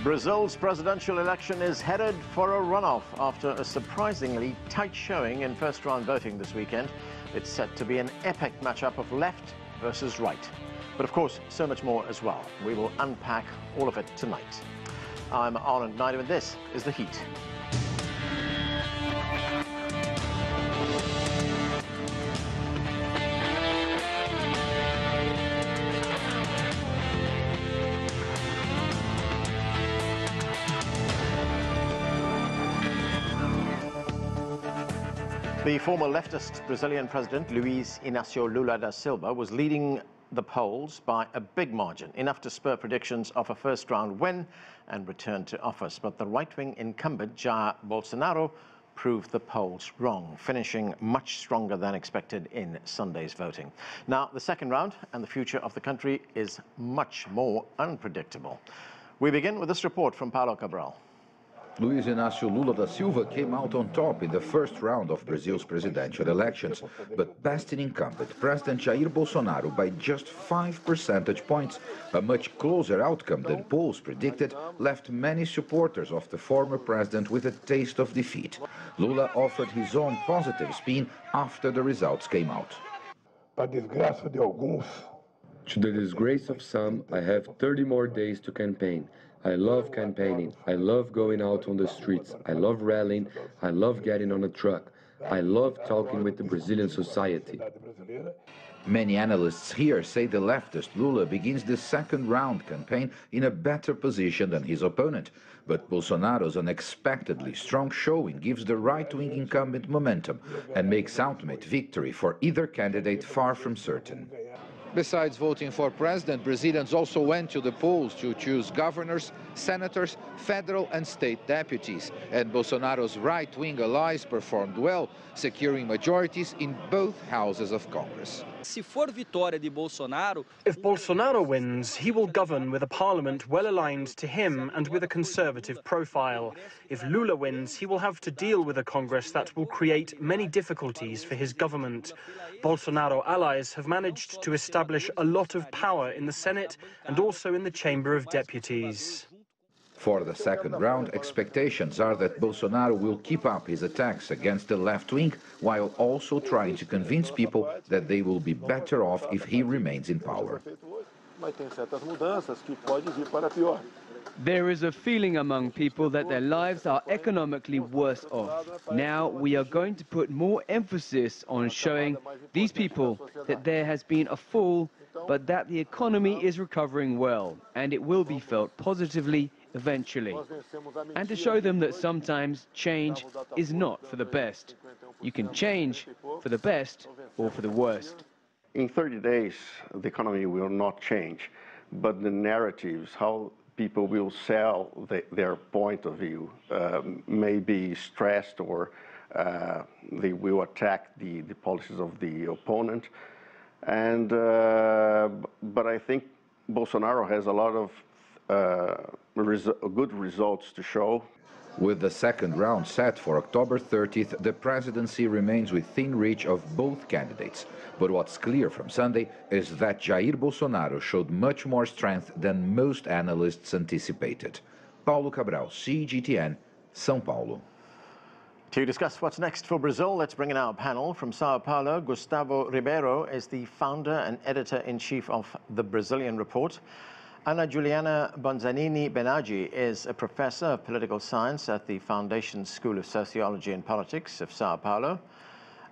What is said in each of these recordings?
Brazil's presidential election is headed for a runoff after a surprisingly tight showing in first-round voting this weekend. It's set to be an epic matchup of left versus right. But of course, so much more as well. We will unpack all of it tonight. I'm Arnold Naidu, and this is The Heat. The former leftist Brazilian president, Luiz Inacio Lula da Silva, was leading the polls by a big margin, enough to spur predictions of a first-round win and return to office. But the right-wing incumbent, Jair Bolsonaro, proved the polls wrong, finishing much stronger than expected in Sunday's voting. Now, the second round and the future of the country is much more unpredictable. We begin with this report from Paulo Cabral. Luiz Inacio Lula da Silva came out on top in the first round of Brazil's presidential elections, but bested incumbent President Jair Bolsonaro by just 5 percentage points. A much closer outcome than polls predicted left many supporters of the former president with a taste of defeat. Lula offered his own positive spin after the results came out. To the disgrace of some, I have 30 more days to campaign. I love campaigning. I love going out on the streets. I love rallying. I love getting on a truck. I love talking with the Brazilian society. Many analysts here say the leftist Lula begins the second round campaign in a better position than his opponent. But Bolsonaro's unexpectedly strong showing gives the right-wing incumbent momentum and makes ultimate victory for either candidate far from certain. Besides voting for president, Brazilians also went to the polls to choose governors, senators, federal and state deputies. And Bolsonaro's right-wing allies performed well, securing majorities in both houses of Congress. If Bolsonaro wins, he will govern with a parliament well aligned to him and with a conservative profile. If Lula wins, he will have to deal with a Congress that will create many difficulties for his government. Bolsonaro allies have managed to establish a lot of power in the Senate and also in the Chamber of Deputies. For the second round, expectations are that Bolsonaro will keep up his attacks against the left wing while also trying to convince people that they will be better off if he remains in power. There is a feeling among people that their lives are economically worse off. Now we are going to put more emphasis on showing these people that there has been a fall, but that the economy is recovering well, and it will be felt positively eventually. And to show them that sometimes change is not for the best. You can change for the best or for the worst. In 30 days, the economy will not change, but the narratives, how people will sell their point of view, may be stressed, or they will attack the policies of the opponent. And but I think Bolsonaro has a lot of good results to show. With the second round set for October 30th, the presidency remains within reach of both candidates. But what's clear from Sunday is that Jair Bolsonaro showed much more strength than most analysts anticipated. Paulo Cabral, CGTN, São Paulo. To discuss what's next for Brazil, let's bring in our panel. From Sao Paulo, Gustavo Ribeiro is the founder and editor-in-chief of the Brazilian Report. Julia Bonzanini Bernardi is a professor of political science at the Foundation School of Sociology and Politics of Sao Paulo.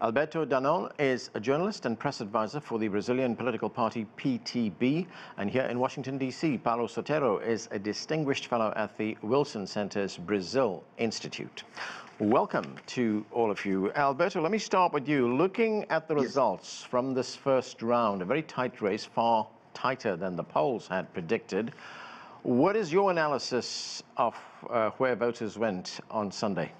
Alberto Danon is a journalist and press advisor for the Brazilian political party PTB. And here in Washington, D.C., Paulo Sotero is a distinguished fellow at the Wilson Center's Brazil Institute. Welcome to all of you. Alberto, let me start with you. Looking at the results from this first round, a very tight race, far tighter than the polls had predicted. What is your analysis of where voters went on Sunday?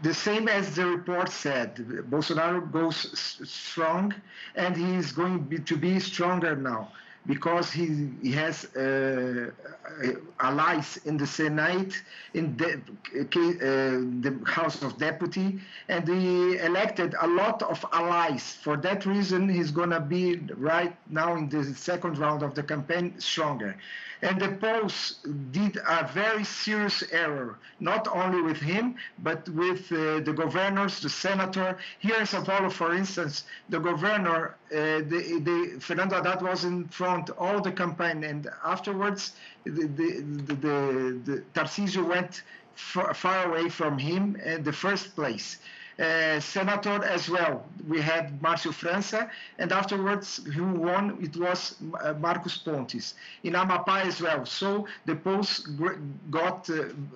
The same as the report said. Bolsonaro goes strong, and he is going to be stronger now. because he has allies in the Senate, in the House of Deputy, and he elected a lot of allies. For that reason, he's going to be right now in the second round of the campaign stronger. And the polls did a very serious error, not only with him, but with the governors, the senator. Here in São Paulo, for instance, the governor, Fernando Haddad was in front all the campaign, and afterwards, the Tarcísio went far away from him in the first place. Senator as well, we had Márcio França, and afterwards who won, it was Marcos Pontes. In Amapá as well. So the polls got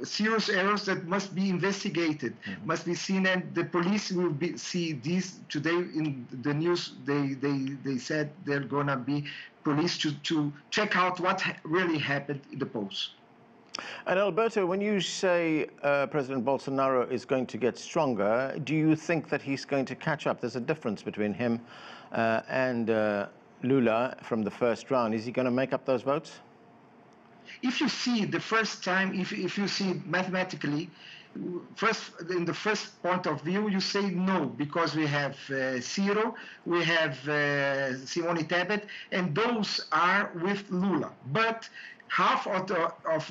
serious errors that must be investigated, must be seen, and the police will see this today in the news. They said they're gonna be police to check out what really happened in the polls. And Alberto, when you say President Bolsonaro is going to get stronger, do you think that he's going to catch up? There's a difference between him and Lula from the first round. Is he going to make up those votes? If you see the first time, if you see mathematically, in the first point of view, you say no, because we have Ciro, we have Simone Tebet, and those are with Lula. But half of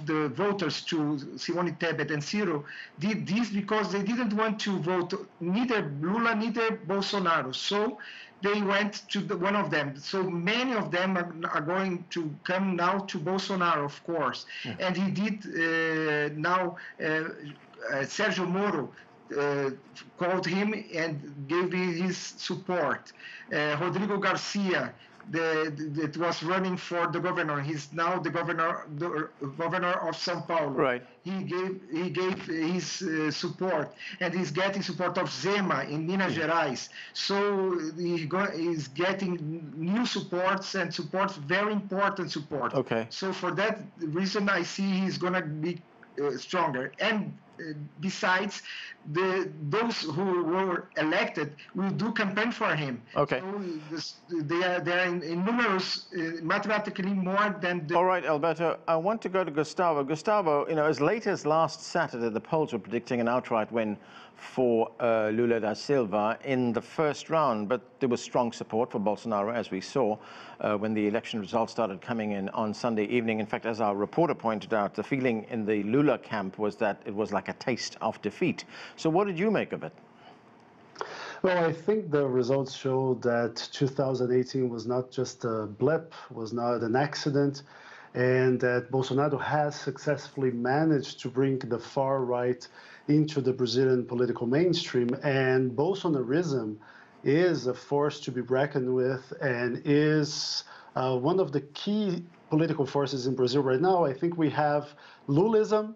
the voters to Simone Tebet and Ciro did this because they didn't want to vote neither Lula, neither Bolsonaro. So they went to one of them. So many of them are going to come now to Bolsonaro, of course. Yeah. And he did now, Sergio Moro called him and gave his support. Rodrigo Garcia, that was running for the governor. He's now the governor of São Paulo. Right. He gave his support, and he's getting support of Zema in Minas Gerais. So he's getting new supports, and supports, very important support. Okay. So for that reason, I see he's going to be stronger. And besides, those who were elected will do campaign for him. Okay. So they are in numerous, mathematically more than the... All right, Alberto, I want to go to Gustavo. Gustavo, as late as last Saturday, the polls were predicting an outright win for Lula da Silva in the first round, but there was strong support for Bolsonaro, as we saw when the election results started coming in on Sunday evening. In fact, as our reporter pointed out, the feeling in the Lula camp was that it was like a taste of defeat. So what did you make of it? Well, I think the results showed that 2018 was not just a blip, was not an accident, and that Bolsonaro has successfully managed to bring the far right into the Brazilian political mainstream. And Bolsonarism is a force to be reckoned with and is one of the key political forces in Brazil right now. I think we have Lulism.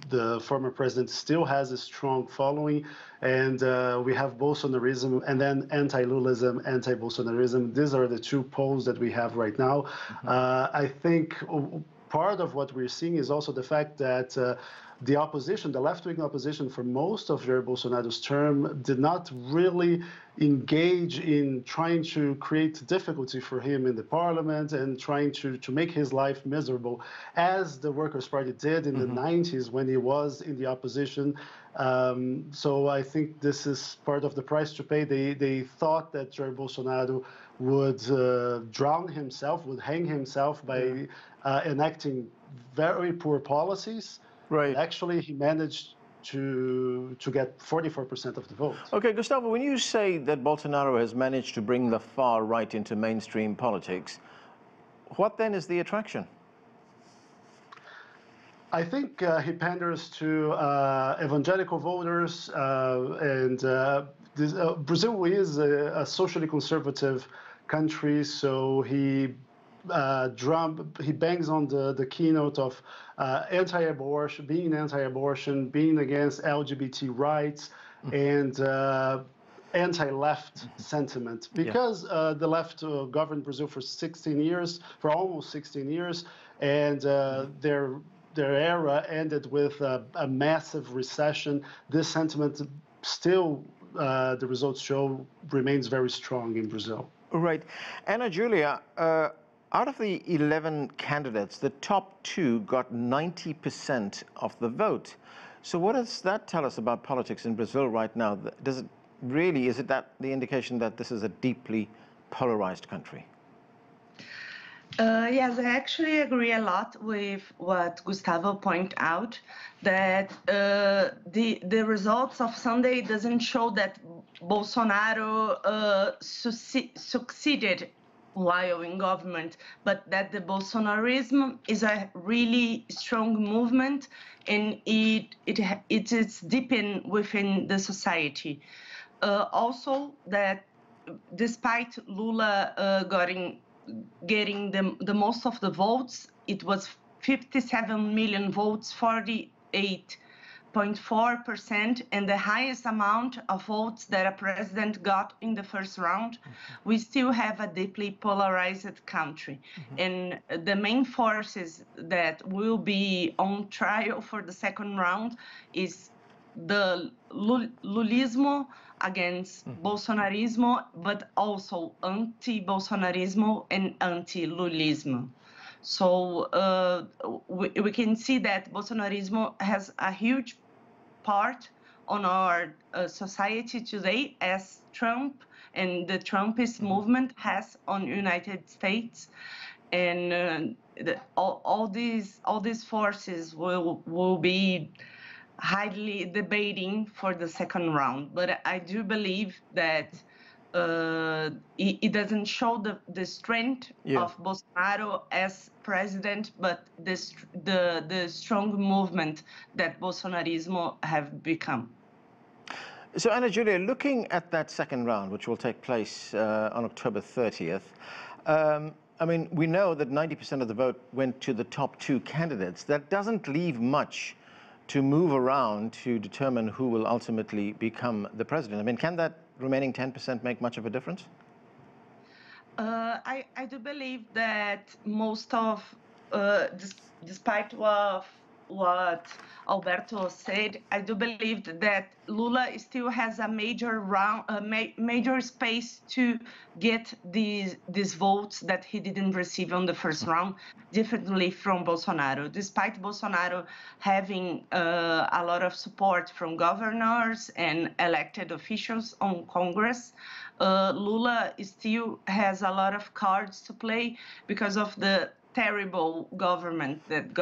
The former president still has a strong following, and we have Bolsonarism, and then anti-Lulism, anti-Bolsonarism. These are the two poles that we have right now. I think part of what we're seeing is also the fact that the opposition, the left-wing opposition for most of Jair Bolsonaro's term did not really engage in trying to create difficulty for him in the parliament and trying to make his life miserable, as the Workers' Party did in the 90s when he was in the opposition. So I think this is part of the price to pay. They thought that Jair Bolsonaro would drown himself, would hang himself by enacting very poor policies. Right. Actually, he managed to get 44% of the vote. Okay, Gustavo, when you say that Bolsonaro has managed to bring the far right into mainstream politics, what then is the attraction? I think he panders to evangelical voters, and Brazil is a socially conservative country, so he bangs on the keynote of anti-abortion, being against LGBT rights, and anti-left sentiment. Because the left governed Brazil for almost 16 years, and their era ended with a massive recession. This sentiment still, the results show, remains very strong in Brazil. Right. Ana Julia, Out of the 11 candidates, the top 2 got 90% of the vote. So what does that tell us about politics in Brazil right now? Does it really, is it that the indication that this is a deeply polarized country? Yes, I actually agree a lot with what Gustavo pointed out, that the results of Sunday doesn't show that Bolsonaro succeeded while in government, but that the Bolsonarism is a really strong movement, and it is deep within the society. Also, that despite Lula getting the most of the votes, it was 57 million votes, 48.4%, and the highest amount of votes that a president got in the first round. We still have a deeply polarized country. And the main forces that will be on trial for the second round is the Lulismo against Bolsonarismo, but also anti-Bolsonarismo and anti-Lulismo. So we can see that Bolsonarismo has a huge part on our society today, as Trump and the Trumpist movement has on United States. And all these forces will be highly debating for the second round, but I do believe that it doesn't show the strength of Bolsonaro as president, but the strong movement that Bolsonarismo have become. So, Ana Julia, looking at that second round, which will take place on October 30th, I mean, we know that 90% of the vote went to the top 2 candidates. That doesn't leave much to move around to determine who will ultimately become the president. I mean, can that remaining 10% make much of a difference? I do believe that most of, despite what Alberto said, I do believe that Lula still has a major space to get these votes that he didn't receive on the first round, differently from Bolsonaro. Despite Bolsonaro having a lot of support from governors and elected officials on Congress, Lula still has a lot of cards to play because of the terrible government that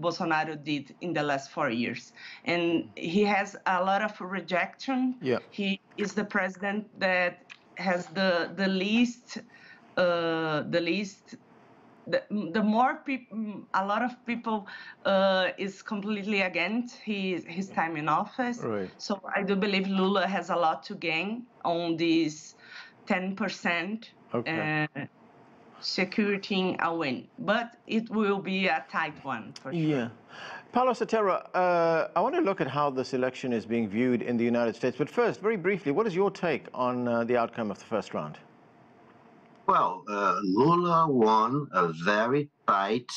Bolsonaro did in the last 4 years. And he has a lot of rejection. Yeah. He is the president that has the least, the more people, a lot of people is completely against his time in office. Right. So I do believe Lula has a lot to gain on this 10%. Okay. Securing a win, but it will be a tight one for sure. Yeah. Paulo Sotero, I want to look at how this election is being viewed in the United States. But first, very briefly, what is your take on the outcome of the first round? Well, Lula won a very tight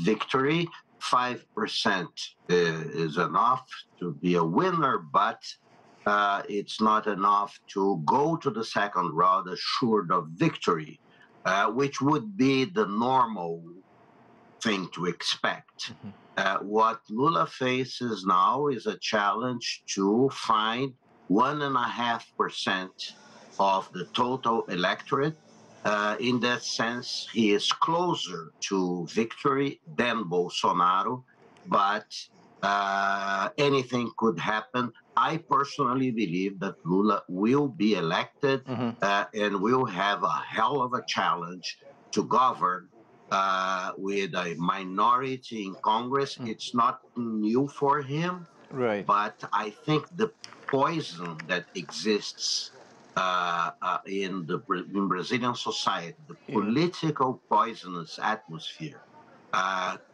victory. 5% is enough to be a winner, but it's not enough to go to the second round assured of victory. Which would be the normal thing to expect. What Lula faces now is a challenge to find 1.5% of the total electorate. In that sense, he is closer to victory than Bolsonaro, but anything could happen. I personally believe that Lula will be elected and will have a hell of a challenge to govern with a minority in Congress. It's not new for him, right? But I think the poison that exists in Brazilian society, the political poisonous atmosphere,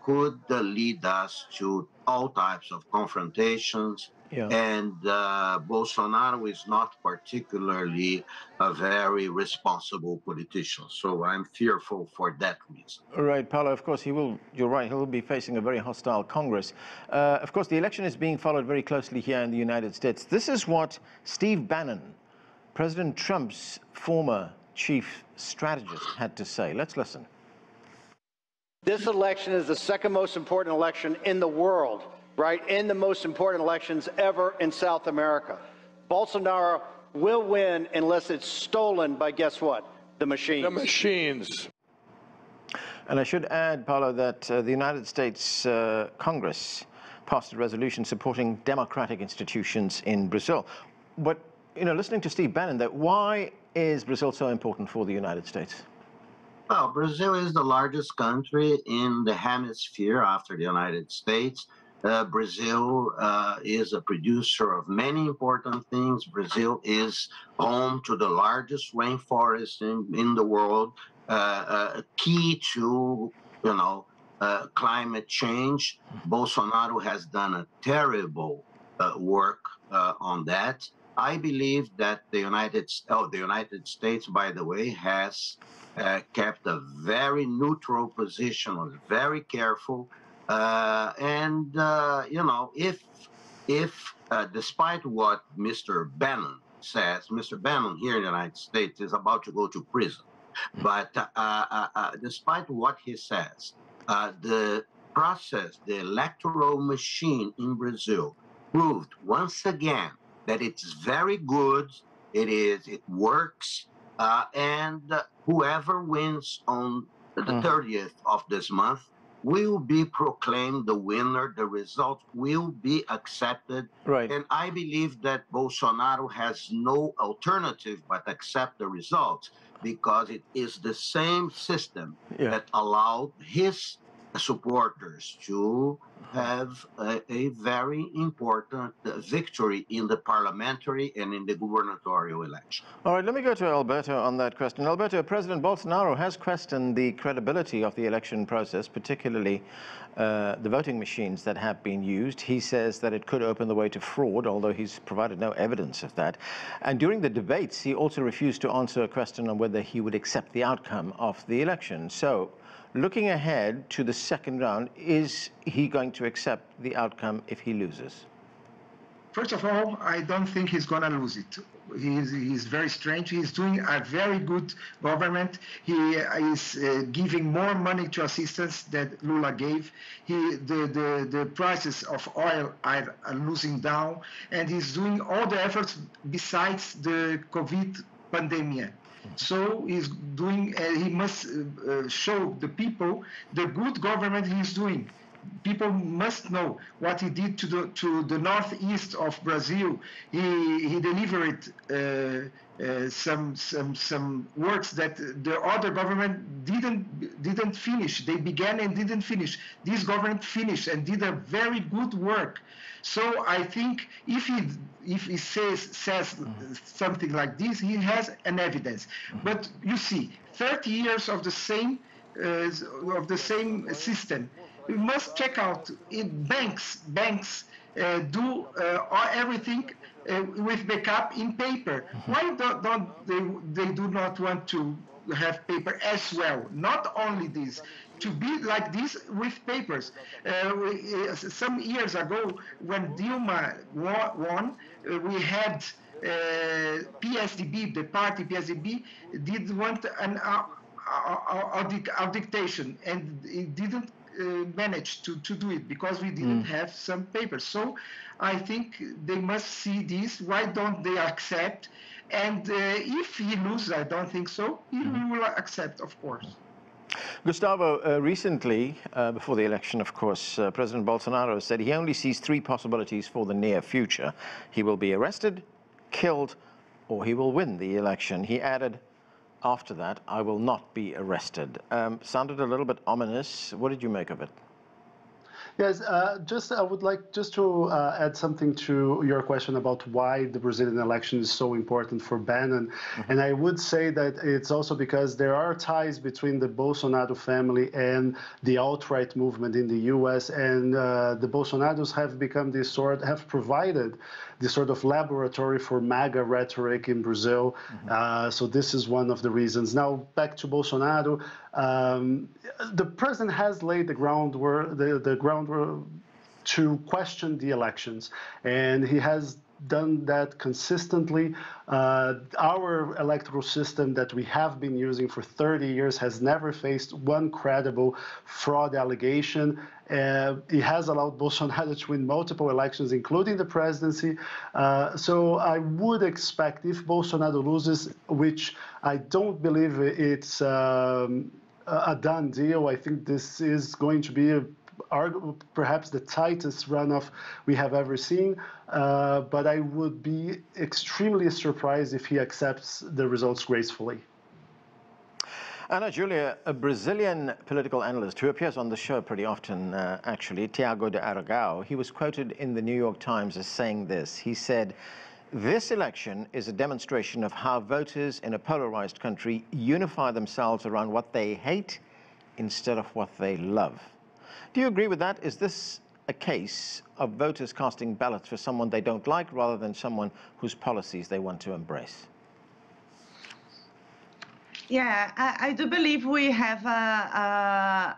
could lead us to all types of confrontations. And Bolsonaro is not particularly a very responsible politician. So I'm fearful for that reason. Right, Paulo, of course, you're right, he will be facing a very hostile Congress. Of course, the election is being followed very closely here in the United States. This is what Steve Bannon, President Trump's former chief strategist had to say. Let's listen. This election is the second most important election in the world, right? In the most important elections ever in South America. Bolsonaro will win unless it's stolen by, guess what? The machines. The machines. And I should add, Paulo, that the United States Congress passed a resolution supporting democratic institutions in Brazil. But, you know, listening to Steve Bannon, that why is Brazil so important for the United States? Well, Brazil is the largest country in the hemisphere after the United States. Brazil is a producer of many important things. Brazil is home to the largest rainforest in the world, key to, you know, climate change. Bolsonaro has done a terrible work on that. I believe that the United States, by the way, has kept a very neutral position, was very careful. You know, if despite what Mr. Bannon says, Mr. Bannon here in the United States is about to go to prison. But despite what he says, the process, the electoral machine in Brazil proved once again that it's very good, it works, and whoever wins on the 30th of this month will be proclaimed the winner. The result will be accepted. Right. And I believe that Bolsonaro has no alternative but accept the results, because it is the same system that allowed his supporters to have a very important victory in the parliamentary and in the gubernatorial election. All right, let me go to Alberto on that question. Alberto, President Bolsonaro has questioned the credibility of the election process, particularly the voting machines that have been used. He says that it could open the way to fraud, although he's provided no evidence of that. And during the debates, he also refused to answer a question on whether he would accept the outcome of the election. So, looking ahead to the second round, is he going to accept the outcome if he loses? First of all, I don't think he's going to lose it. He's very strange. He's doing a very good government. He is giving more money to assistance that Lula gave. The prices of oil are losing down, and he's doing all the efforts besides the COVID pandemic. So he's doing, he must show the people the good government he's doing. People must know what he did to the northeast of Brazil. He delivered some works that the other government didn't finish. They began and didn't finish. This government finished and did a very good work. So I think if he says something like this, he has an evidence. But you see, 30 years of the same system. We must check out banks do everything with backup in paper. Why don't they do not want to have paper as well? Not only this, to be like this with papers. Some years ago, when Dilma won, we had PSDB, the party PSDB, did want an dictation, and it didn't manage to do it because we didn't have some papers. So I think they must see this. Why don't they accept? And if he loses, I don't think so, he will accept, of course. Gustavo, recently, before the election, of course, President Bolsonaro said he only sees three possibilities for the near future. He will be arrested, killed, or he will win the election. He added, after that, I will not be arrested. Sounded a little bit ominous. What did you make of it? Yes, I would like just to add something to your question about why the Brazilian election is so important for Bannon. And I would say that it's also because there are ties between the Bolsonaro family and the alt-right movement in the U.S. And the Bolsonaros have become have provided this sort of laboratory for MAGA rhetoric in Brazil. So this is one of the reasons. Now, back to Bolsonaro. The president has laid the groundwork to question the elections, and he has done that consistently. Our electoral system that we have been using for 30 years has never faced one credible fraud allegation. It has allowed Bolsonaro to win multiple elections, including the presidency. So I would expect, if Bolsonaro loses, which I don't believe it's a done deal, I think this is going to be perhaps the tightest runoff we have ever seen. But I would be extremely surprised if he accepts the results gracefully. Ana Julia, a Brazilian political analyst who appears on the show pretty often, actually, Tiago de Aragão, he was quoted in the New York Times as saying this. He said, "This election is a demonstration of how voters in a polarized country unify themselves around what they hate instead of what they love." Do you agree with that? Is this a case of voters casting ballots for someone they don't like rather than someone whose policies they want to embrace? Yeah, I do believe we have an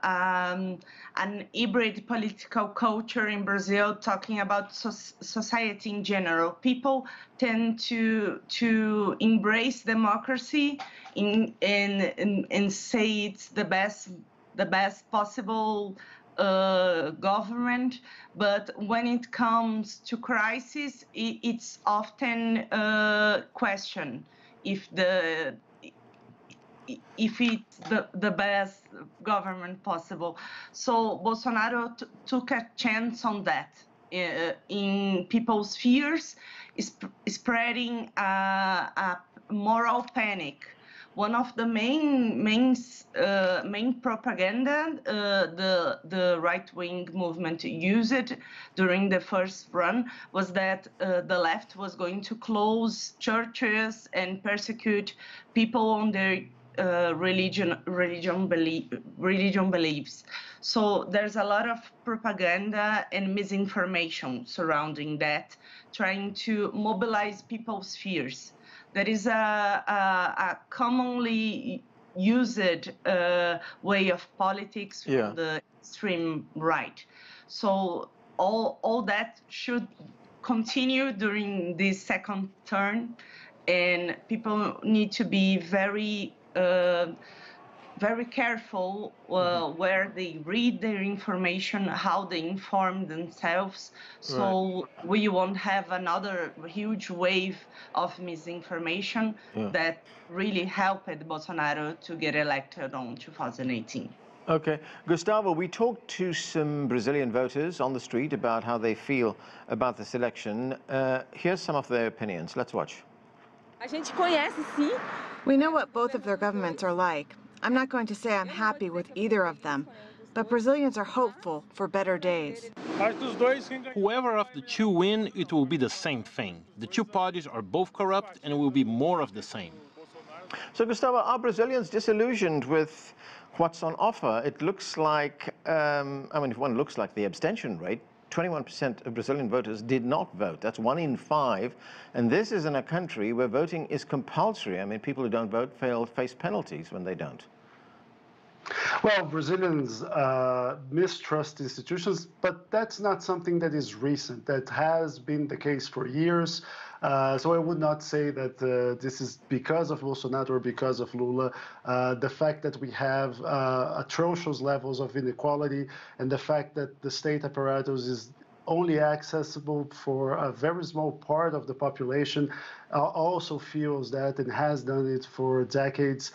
hybrid political culture in Brazil, talking about society in general. People tend to embrace democracy and say it's the best possible government, but when it comes to crisis, it's often questioned if it's the best government possible. So Bolsonaro took a chance on that in people's fears, spreading a moral panic. One of the main propaganda the right-wing movement used during the first run was that the left was going to close churches and persecute people on their religion beliefs. So there's a lot of propaganda and misinformation surrounding that, trying to mobilize people's fears. That is a commonly used way of politics from the extreme right. So all that should continue during this second turn, and people need to be very careful where they read their information, how they inform themselves, so we won't have another huge wave of misinformation that really helped Bolsonaro to get elected on 2018. Okay. Gustavo, we talked to some Brazilian voters on the street about how they feel about this election. Here's some of their opinions. Let's watch. We know what both of their governments are like. I'm not going to say I'm happy with either of them, but Brazilians are hopeful for better days. Whoever of the two win, it will be the same thing. The two parties are both corrupt and it will be more of the same. So, Gustavo, are Brazilians disillusioned with what's on offer? It looks like, I mean, if one looks like the abstention rate, 21% of Brazilian voters did not vote. That's 1 in 5. And this is in a country where voting is compulsory. I mean, people who don't vote face penalties when they don't. Well, Brazilians mistrust institutions, but that's not something that is recent. That has been the case for years. So I would not say that this is because of Bolsonaro or because of Lula. The fact that we have atrocious levels of inequality and the fact that the state apparatus is only accessible for a very small part of the population also feels that and has done it for decades.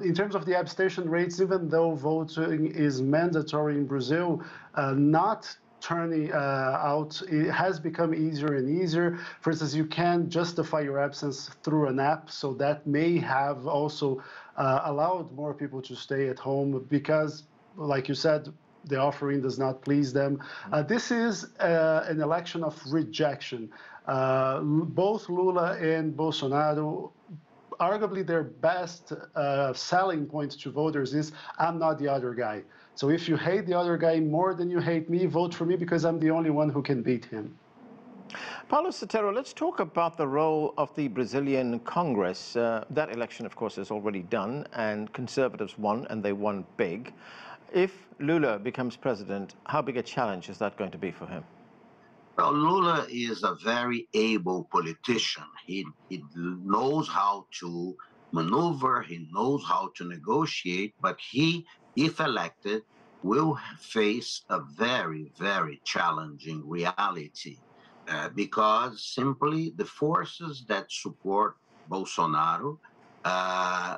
In terms of the abstention rates, even though voting is mandatory in Brazil, not turning out, it has become easier and easier. For instance, you can justify your absence through an app, so that may have also allowed more people to stay at home because, like you said, the offering does not please them. This is an election of rejection. Both Lula and Bolsonaro, arguably their best selling point to voters is, I'm not the other guy. So if you hate the other guy more than you hate me, vote for me because I'm the only one who can beat him. Paulo Sotero, let's talk about the role of the Brazilian Congress. That election, of course, is already done, and conservatives won, and they won big. If Lula becomes president, how big a challenge is that going to be for him? Well, Lula is a very able politician. He knows how to maneuver, he knows how to negotiate, but he, if elected, will face a very, very challenging reality because simply the forces that support Bolsonaro,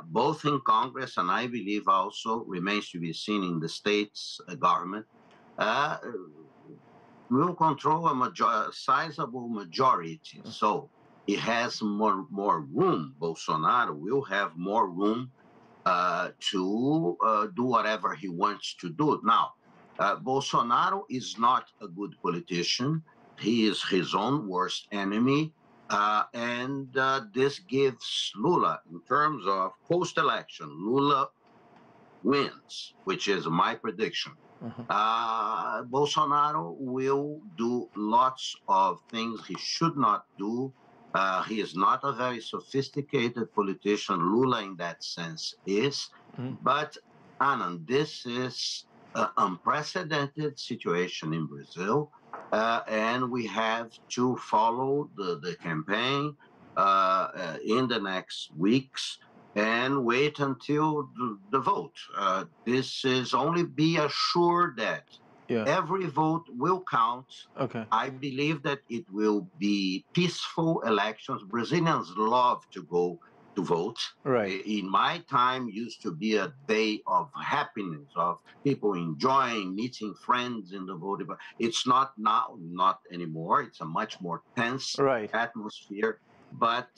both in Congress and I believe also remains to be seen in the state's government, will control a sizable majority. So he has more room. Bolsonaro will have more room to do whatever he wants to do. Now, Bolsonaro is not a good politician. He is his own worst enemy. And this gives Lula, in terms of post-election, Lula wins, which is my prediction. Bolsonaro will do lots of things he should not do. He is not a very sophisticated politician. Lula, in that sense, is. But, Anand, this is an unprecedented situation in Brazil, and we have to follow the campaign in the next weeks and wait until the vote. This is only be assured that every vote will count. I believe that it will be peaceful elections. Brazilians love to go to vote. In my time, used to be a day of happiness, of people enjoying, meeting friends in the voting. It's not now, not anymore. It's a much more tense atmosphere. But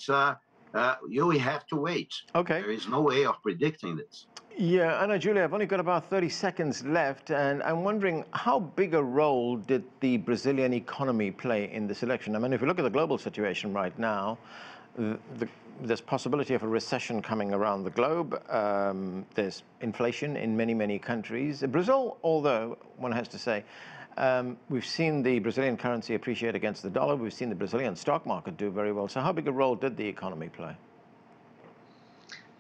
you have to wait. There is no way of predicting this. Yeah, Ana Julia, I've only got about 30 seconds left, and I'm wondering how big a role did the Brazilian economy play in this election? I mean, if you look at the global situation right now, there's possibility of a recession coming around the globe. There's inflation in many, many countries. Brazil, although, one has to say, we've seen the Brazilian currency appreciate against the dollar. We've seen the Brazilian stock market do very well. So how big a role did the economy play?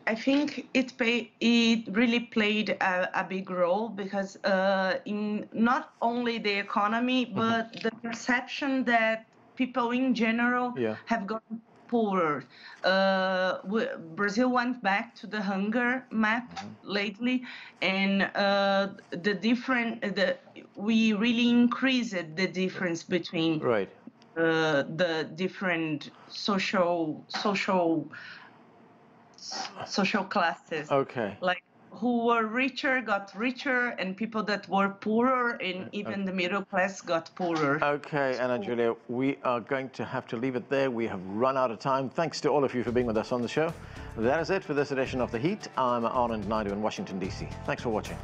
I think it really played a big role because in not only the economy, but the perception that people in general have gotten poorer. Brazil went back to the hunger map lately, and we really increased the difference between the different social classes. Like who were richer got richer, and people that were poorer, and even the middle class got poorer. Ana Julia, we are going to have to leave it there. We have run out of time. Thanks to all of you for being with us on the show. That is it for this edition of The Heat. I'm Anand Naidu in Washington, D.C. Thanks for watching.